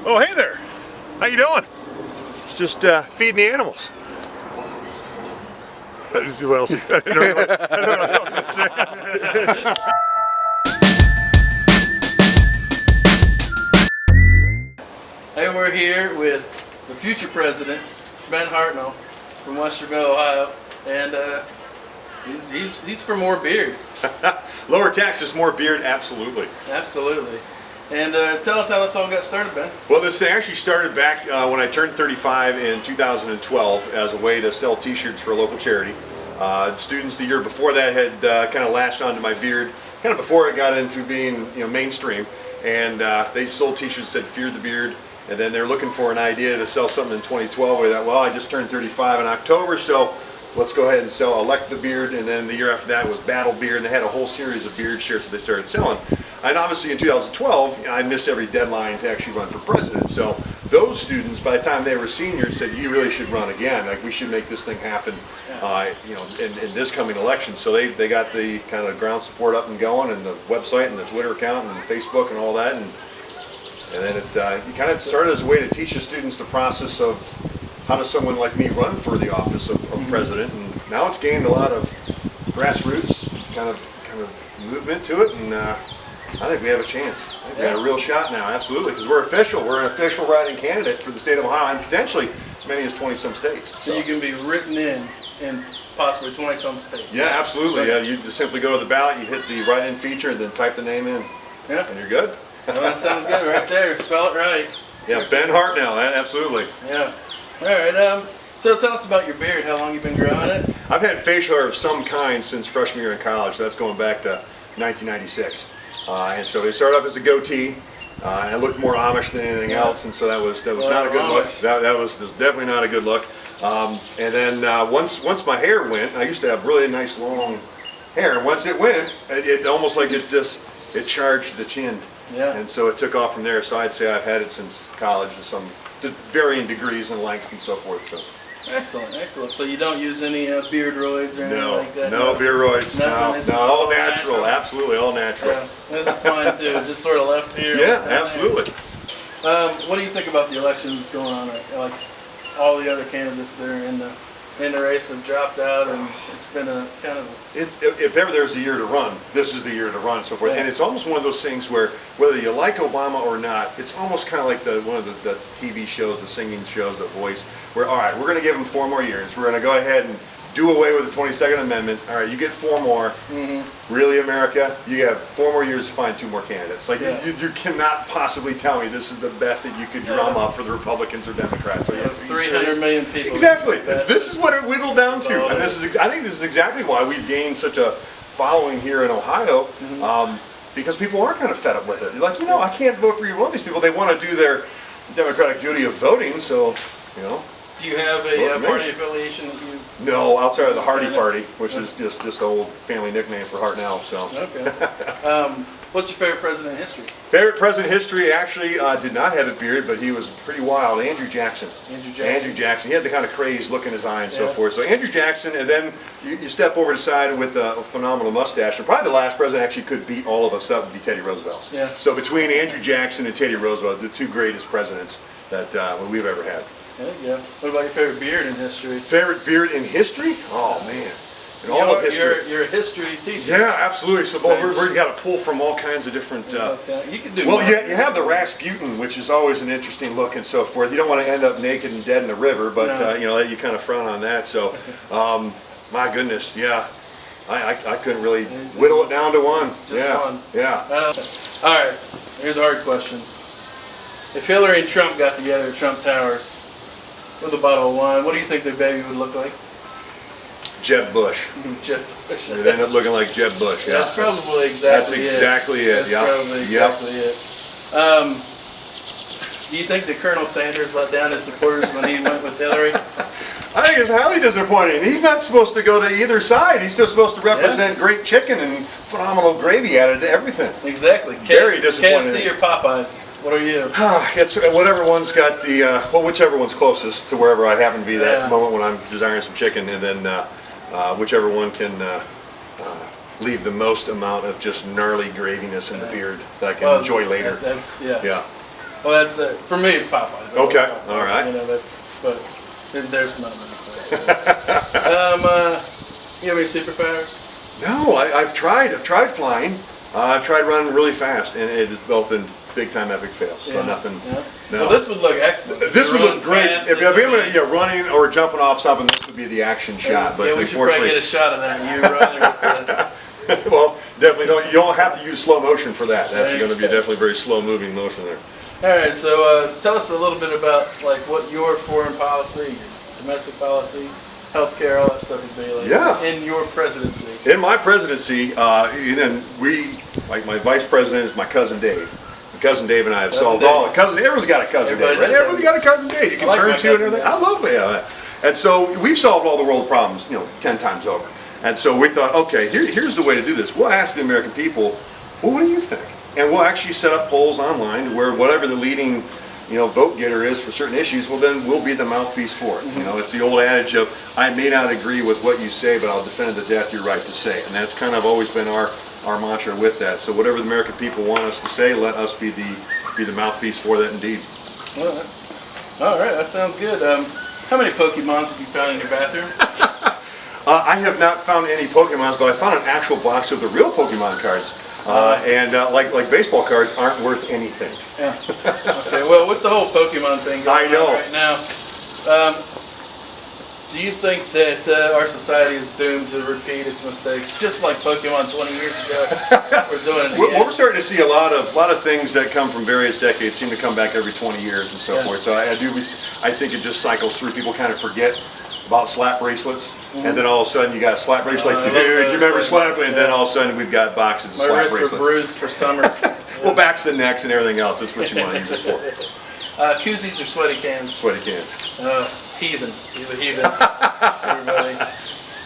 Oh, hey there. How you doing? It's just feeding the animals. What else? I don't know what else to say. Hey, we're here with the future president, Ben Hartnell, from Westerville, Ohio, and he's for more beard. Lower taxes, more beard, absolutely. Absolutely. And tell us how this all got started, Ben. Well, this thing actually started back when I turned 35 in 2012 as a way to sell t-shirts for a local charity. Students the year before that had kind of latched onto my beard, kind of before it got into being mainstream, and they sold t-shirts that said "Fear the Beard," and then they're looking for an idea to sell something in 2012. We thought, well, I just turned 35 in October, so let's go ahead and sell Elect the Beard, and then the year after that was Battle Beard, and they had a whole series of beard shirts that they started selling. And obviously in 2012, I missed every deadline to actually run for president. So those students, by the time they were seniors, said, you really should run again. Like, we should make this thing happen, in this coming election. So they got the kind of ground support up and going, and the website and the Twitter account and Facebook and all that. And then it kind of started as a way to teach the students the process of how does someone like me run for the office of president. And now it's gained a lot of grassroots kind of movement to it, and I think we have a chance. I think we got a real shot now, absolutely, because we're official. We're an official writing candidate for the state of Ohio, and potentially as many as 20-some states. So you can be written in possibly 20-some states. Yeah, absolutely. Yeah, you just simply go to the ballot, you hit the write-in feature, and then type the name in. Yeah. And you're good. Well, that sounds good right there. Spell it right. Yeah, Ben Hartnell, absolutely. Yeah. All right. So tell us about your beard. How long you been growing it? I've had facial hair of some kind since freshman year in college. So that's going back to 1996. And so it started off as a goatee, and it looked more Amish than anything else, and so that was not a good look. That was definitely not a good look. And then once my hair went, I used to have really nice long hair, and once it went, it almost like it charged the chin. Yeah. And so it took off from there. So I'd say I've had it since college, to varying degrees and lengths and so forth. So. Excellent, excellent. So you don't use any beardroids or anything like that? No beardroids. No, all natural. Absolutely, all natural. Yeah, that's mine too. Just sort of left here. Yeah, absolutely. What do you think about the elections that's going on right now? Like all the other candidates that are in the race have dropped out, and it's been a kind of. If ever there's a year to run, this is the year to run, and so forth. Yeah. And it's almost one of those things where whether you like Obama or not, it's almost kind of like one of the TV shows, the singing shows, The Voice, where all right, we're going to give him 4 more years. We're going to go ahead and do away with the 22nd Amendment. All right, you get 4 more. Mm-hmm. Really, America? You have 4 more years to find 2 more candidates. Like you cannot possibly tell me this is the best that you could drum up for the Republicans or Democrats. 300 million people. Exactly. This is what it whittled down to, and I think this is exactly why we've gained such a following here in Ohio, because people are kind of fed up with it. You're like, I can't vote for either one of these people. They want to do their democratic duty of voting, so Do you have a party affiliation that you? No, outside of the Hardy Party, which is just an old family nickname for Hartnell. So. Okay. What's your favorite president in history? Favorite president in history actually did not have a beard, but he was pretty wild. Andrew Jackson. Andrew Jackson. He had the kind of crazed look in his eye and so forth. So Andrew Jackson, and then you step over to the side with a phenomenal mustache. And probably the last president actually could beat all of us up would be Teddy Roosevelt. Yeah. So between Andrew Jackson and Teddy Roosevelt, the 2 greatest presidents that we've ever had. Yeah. What about your favorite beard in history? Favorite beard in history? Oh man, in all of history. You're a history teacher. Yeah, absolutely. So we're got to pull from all kinds of different. You can do. Well, you have the Rasputin, which is always an interesting look and so forth. You don't want to end up naked and dead in the river, but you kind of frown on that. So, my goodness, yeah. I couldn't really whittle it down to one. Just one. Yeah. All right. Here's a hard question. If Hillary and Trump got together at Trump Towers with a bottle of wine, what do you think their baby would look like? Jeb Bush. Jeb Bush. It ended up looking like Jeb Bush. Yeah. That's probably exactly it. That's exactly it. That's probably exactly it. Do you think that Colonel Sanders let down his supporters when he went with Hillary? I think it's highly disappointing. He's not supposed to go to either side. He's just supposed to represent great chicken and phenomenal gravy added to everything. Exactly. Very disappointing. KFC or Popeyes? What are you? It's whatever one's got whichever one's closest to wherever I happen to be that moment when I'm desiring some chicken, and then whichever one can leave the most amount of just gnarly graviness in the beard that I can enjoy later. Yeah. Well, that's for me. It's Popeyes. Okay, Popeyes. all right. You know, but there's not many places. You have any superpowers? No, I've tried flying. I've tried running really fast, and it's both been big time epic fails. So nothing. Yeah. No. Well, this would look excellent. This would Run look great. fast, If this I'm would be- running or jumping off something, this would be the action shot. But yeah, we should probably unfortunately, get a shot of that. You running with the, well, definitely don't. You don't have to use slow motion for that. That's Right. going to be definitely very slow moving motion there. All right, so tell us a little bit about like what your foreign policy, your domestic policy, healthcare, all that stuff would be like Yeah. in your presidency. In my presidency, like my vice president is my cousin Dave. My cousin Dave and I have solved Dave. all. Everyone's got a cousin Dave, right? Everybody has Everyone's got a cousin Dave. You can like turn my to and cousin everything. Dave. I love it. And so we've solved all the world problems, 10 times over. And so we thought, okay, here's the way to do this. We'll ask the American people, well, what do you think? And we'll actually set up polls online where whatever the leading, vote getter is for certain issues, well, then we'll be the mouthpiece for it. Mm-hmm. It's the old adage of, I may not agree with what you say, but I'll defend to the death your right to say. And that's kind of always been our mantra with that. So whatever the American people want us to say, let us be the mouthpiece for that indeed. All right, that sounds good. How many Pokemons have you found in your bathroom? I have not found any Pokemons, but I found an actual box of the real Pokemon cards. Like baseball cards aren't worth anything. Yeah. Okay. Well, with the whole Pokemon thing going I know. on right now, do you think that our society is doomed to repeat its mistakes, just like Pokemon 20 years ago? We're doing it again. We're starting to see a lot of things that come from various decades seem to come back every 20 years and so forth. So I think it just cycles through. People kind of forget about slap bracelets, and then all of a sudden you got a slap bracelet. Like, dude, you remember slap? And then all of a sudden we've got boxes of My slap wrists bracelets. were bruised for summers. Well, backs and necks and everything else. That's what you want to use it for. Koozies or sweaty cans? Sweaty cans. Heathen. He's a heathen. Everybody.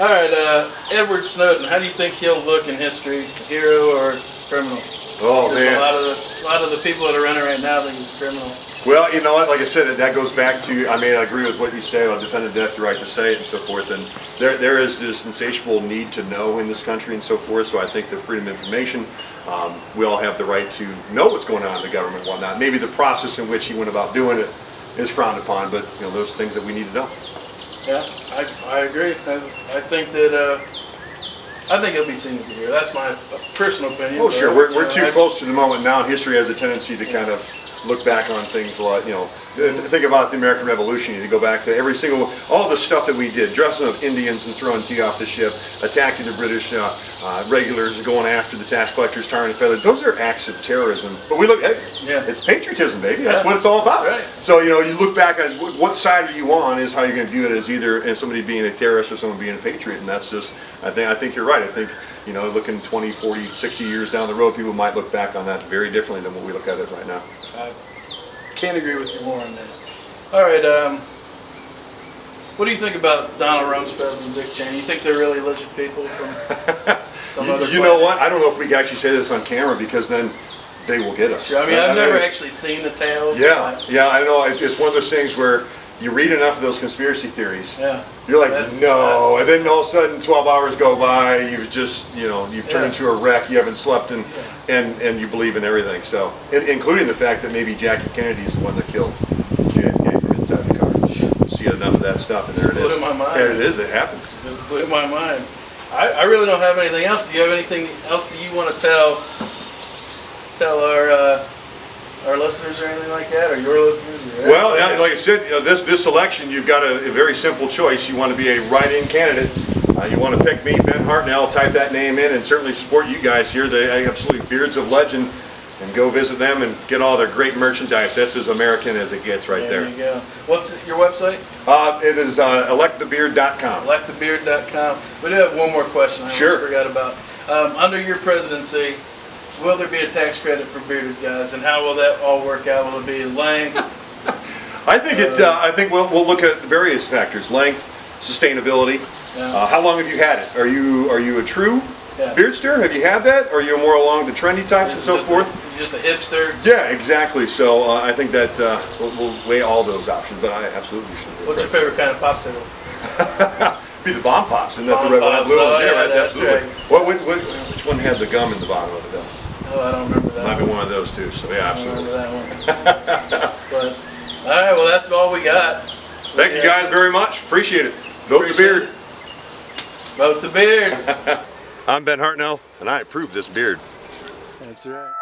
All right, Edward Snowden. How do you think he'll look in history? Hero or criminal? Oh, There's man. a lot of the people that are running right now think he's a criminal. Well, you know what? Like I said, that goes back to. I agree with what you say about defending death, the right to say it, and so forth. And there is this insatiable need to know in this country and so forth. So I think the freedom of information, we all have the right to know what's going on in the government and whatnot. Maybe the process in which he went about doing it is frowned upon, but those things that we need to know. Yeah, I agree. I think that I think he'll be seen as a hero. That's my personal opinion. Oh, sure. We're too close to the moment now. History has a tendency to kind of look back on things a lot, think about the American Revolution. You go back to all the stuff that we did, dressing up Indians and throwing tea off the ship, attacking the British regulars, going after the tax collectors, tarring and feathering. Those are acts of terrorism. But we look, it's patriotism, baby. That's what it's all about. That's right. So, you look back at what side are you on is how you're going to view it as either as somebody being a terrorist or someone being a patriot. And that's just, I think you're right. I think, looking 20, 40, 60 years down the road, people might look back on that very differently than what we look at it right now. I can't agree with you more on that. All right, what do you think about Donald Rumsfeld and Dick Cheney? You think they're really lizard people from some other You know what? I don't know if we can actually say this on camera because then they will get us. I've never actually seen the tales. Yeah, I know. It's one of those things where you read enough of those conspiracy theories. Yeah. You're like, no, and then all of a sudden 12 hours go by, you've just, you've turned into a wreck, you haven't slept, and you believe in everything. So, including the fact that maybe Jackie Kennedy is the one that killed JFK from inside the car. See enough of that stuff, and there it is. Blew my mind. There it is. It happens. It just blew my mind. I really don't have anything else. Do you have anything else that you want to tell our listeners or anything like that, or your listeners? Well, like I said, this election, you've got a very simple choice. You want to be a write-in candidate. You want to pick me, Ben Hartnell, type that name in, and certainly support you guys here, the absolute Beards of Legend, and go visit them and get all their great merchandise. That's as American as it gets right there. There you go. What's your website? It is electthebeard.com. Electthebeard.com. We do have one more question I almost forgot about. Under your presidency, will there be a tax credit for bearded guys, and how will that all work out? Will it be length? I think we'll look at various factors: length, sustainability. How long have you had it? Are you a true beardster? Have you had that? Or are you more along the trendy types and so forth? Just a hipster. Yeah, exactly. So I think that we'll weigh all those options, but I absolutely should. What's your favorite kind of popsicle? Be the bomb pops, isn't that the red, white, blue? Yeah, right. Absolutely. Which one had the gum in the bottom of it? Oh, I don't remember that. Might be one one of those too. So yeah, I absolutely. remember that one. But all right, well that's all we got. Thank you guys very much. Appreciate it. Vote the beard. Vote the beard. I'm Ben Hartnell, and I approve this beard. That's right.